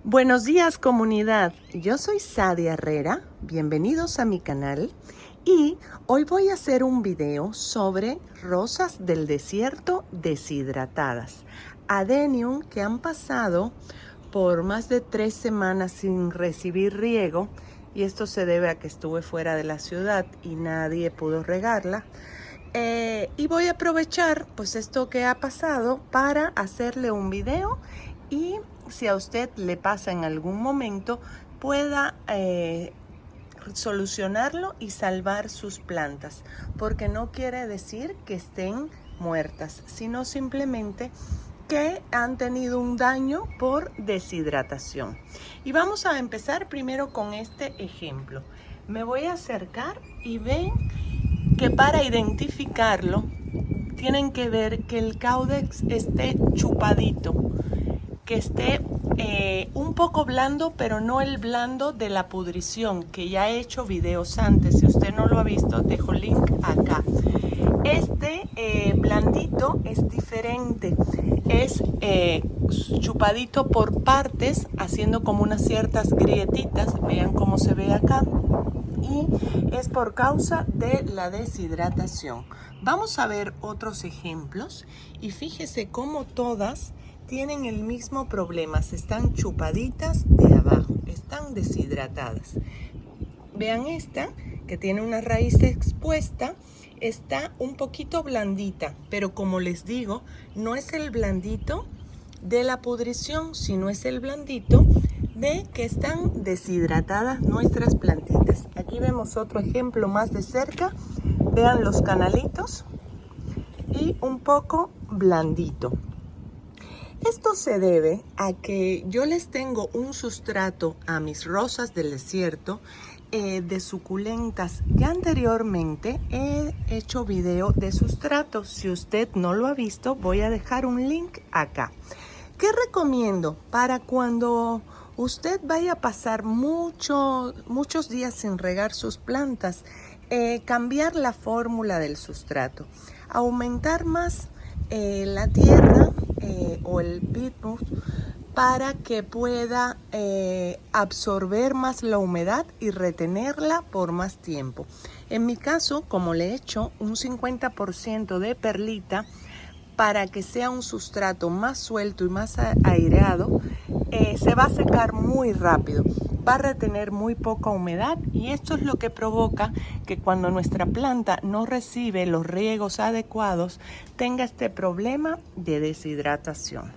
Buenos días, comunidad. Yo soy Sadia Herrera. Bienvenidos a mi canal. Y hoy voy a hacer un video sobre rosas del desierto deshidratadas. Adenium que han pasado por más de 3 semanas sin recibir riego. Y esto se debe a que estuve fuera de la ciudad y nadie pudo regarla. Y voy a aprovechar pues esto que ha pasado para hacerle un video y si a usted le pasa en algún momento pueda solucionarlo y salvar sus plantas, porque no quiere decir que estén muertas, sino simplemente que han tenido un daño por deshidratación. Y vamos a empezar primero con este ejemplo. Me voy a acercar y ven que para identificarlo tienen que ver que el caudex esté chupadito, que esté un poco blando, pero no el blando de la pudrición, que ya he hecho videos antes. Si usted no lo ha visto, dejo link acá. Este blandito es diferente, es chupadito por partes, haciendo como unas ciertas grietitas, vean cómo se ve acá, y es por causa de la deshidratación. Vamos a ver otros ejemplos y fíjese cómo todas tienen el mismo problema, se están chupaditas de abajo, están deshidratadas. Vean esta que tiene una raíz expuesta, está un poquito blandita, pero como les digo, no es el blandito de la pudrición, sino es el blandito de que están deshidratadas nuestras plantitas. Aquí vemos otro ejemplo más de cerca, vean los canalitos y un poco blandito. Esto se debe a que yo les tengo un sustrato a mis rosas del desierto de suculentas. Ya anteriormente he hecho video de sustratos. Si usted no lo ha visto, voy a dejar un link acá. ¿Qué recomiendo para cuando usted vaya a pasar muchos días sin regar sus plantas? Cambiar la fórmula del sustrato, aumentar más la tierra o el pitmus para que pueda absorber más la humedad y retenerla por más tiempo. En mi caso, como le he hecho un 50% de perlita para que sea un sustrato más suelto y más aireado, se va a secar muy rápido, va a retener muy poca humedad y esto es lo que provoca que cuando nuestra planta no recibe los riegos adecuados tenga este problema de deshidratación.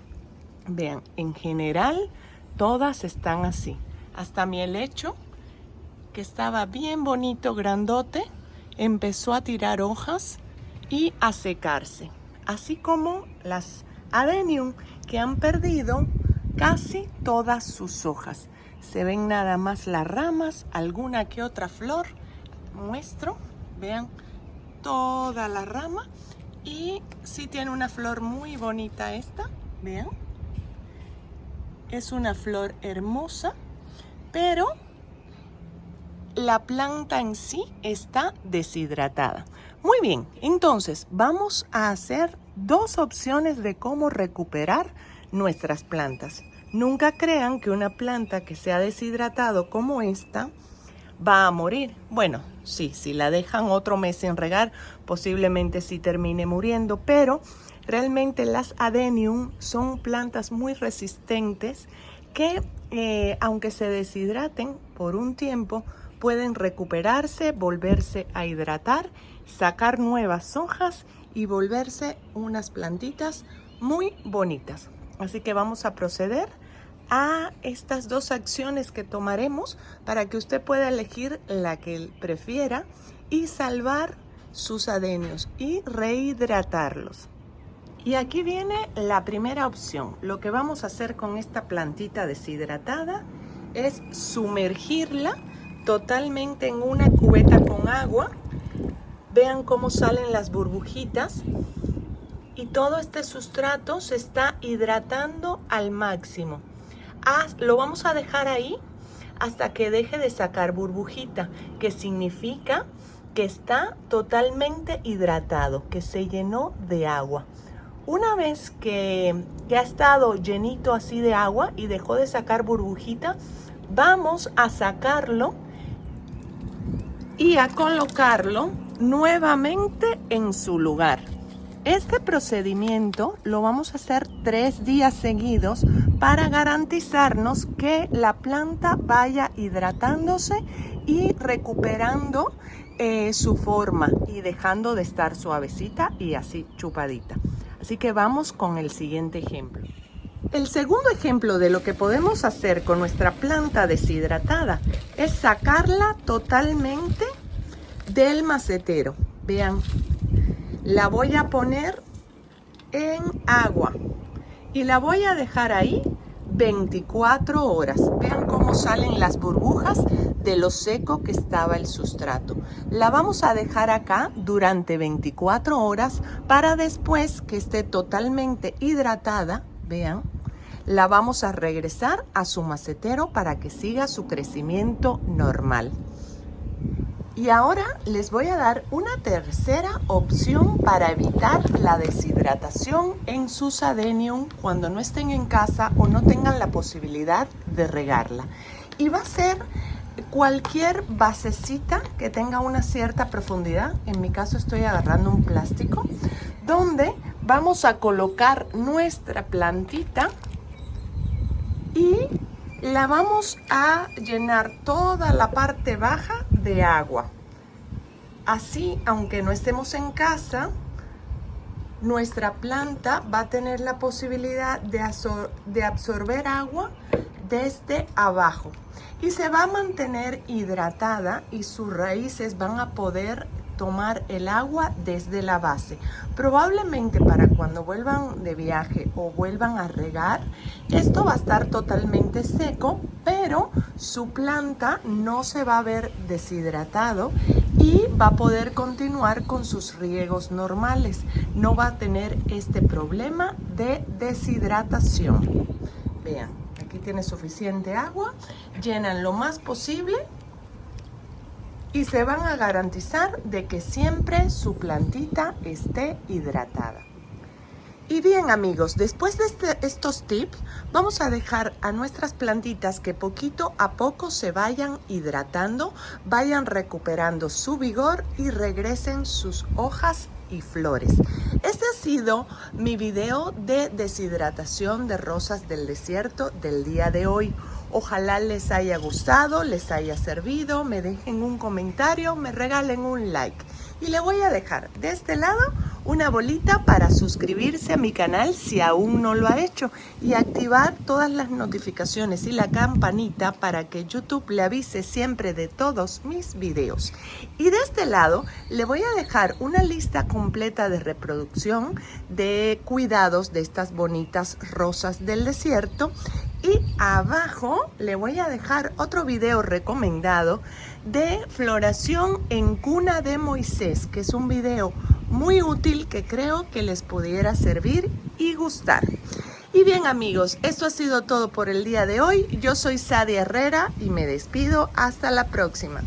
Vean, en general todas están así, hasta mi helecho que estaba bien bonito, grandote, empezó a tirar hojas y a secarse, así como las adenium que han perdido casi todas sus hojas. Se ven nada más las ramas, alguna que otra flor. Muestro, vean toda la rama y sí tiene una flor muy bonita esta, vean. Es una flor hermosa, pero la planta en sí está deshidratada. Muy bien, entonces vamos a hacer dos opciones de cómo recuperar nuestras plantas. Nunca crean que una planta que se ha deshidratado como esta va a morir. Bueno, sí, si la dejan otro mes sin regar, posiblemente sí termine muriendo, pero realmente las adenium son plantas muy resistentes que aunque se deshidraten por un tiempo, pueden recuperarse, volverse a hidratar, sacar nuevas hojas y volverse unas plantitas muy bonitas. Así que vamos a proceder a estas dos acciones que tomaremos para que usted pueda elegir la que prefiera y salvar sus adenios y rehidratarlos. Y aquí viene la primera opción. Lo que vamos a hacer con esta plantita deshidratada es sumergirla totalmente en una cubeta con agua. Vean cómo salen las burbujitas y todo este sustrato se está hidratando al máximo. Lo vamos a dejar ahí hasta que deje de sacar burbujita, que significa que está totalmente hidratado, que se llenó de agua. Una vez que ha estado llenito así de agua y dejó de sacar burbujita, vamos a sacarlo y a colocarlo nuevamente en su lugar. Este procedimiento lo vamos a hacer 3 días seguidos para garantizarnos que la planta vaya hidratándose y recuperando su forma y dejando de estar suavecita y así chupadita. Así que vamos con el siguiente ejemplo. El segundo ejemplo de lo que podemos hacer con nuestra planta deshidratada es sacarla totalmente del macetero. Vean, la voy a poner en agua y la voy a dejar ahí 24 horas. Vean cómo salen las burbujas de lo seco que estaba el sustrato. La vamos a dejar acá durante 24 horas para después que esté totalmente hidratada. Vean, la vamos a regresar a su macetero para que siga su crecimiento normal. Y ahora les voy a dar una tercera opción para evitar la deshidratación en sus adenium cuando no estén en casa o no tengan la posibilidad de regarla. Y va a ser cualquier basecita que tenga una cierta profundidad. En mi caso estoy agarrando un plástico donde vamos a colocar nuestra plantita y la vamos a llenar toda la parte baja de agua. Así, aunque no estemos en casa, nuestra planta va a tener la posibilidad de absorber agua desde abajo y se va a mantener hidratada y sus raíces van a poder tomar el agua desde la base. Probablemente para cuando vuelvan de viaje o vuelvan a regar, esto va a estar totalmente seco, pero su planta no se va a ver deshidratado y va a poder continuar con sus riegos normales. No va a tener este problema de deshidratación. Vean, aquí tiene suficiente agua, llenan lo más posible y se van a garantizar de que siempre su plantita esté hidratada. Y bien amigos, después de estos tips, vamos a dejar a nuestras plantitas que poquito a poco se vayan hidratando, vayan recuperando su vigor y regresen sus hojas y flores. Este ha sido mi video de deshidratación de rosas del desierto del día de hoy. Ojalá les haya gustado, les haya servido, me dejen un comentario, me regalen un like. Y le voy a dejar de este lado una bolita para suscribirse a mi canal si aún no lo ha hecho y activar todas las notificaciones y la campanita para que YouTube le avise siempre de todos mis videos. Y de este lado le voy a dejar una lista completa de reproducción de cuidados de estas bonitas rosas del desierto. Y abajo le voy a dejar otro video recomendado de floración en cuna de Moisés, que es un video muy útil que creo que les pudiera servir y gustar. Y bien amigos, esto ha sido todo por el día de hoy. Yo soy Sadia Herrera y me despido hasta la próxima.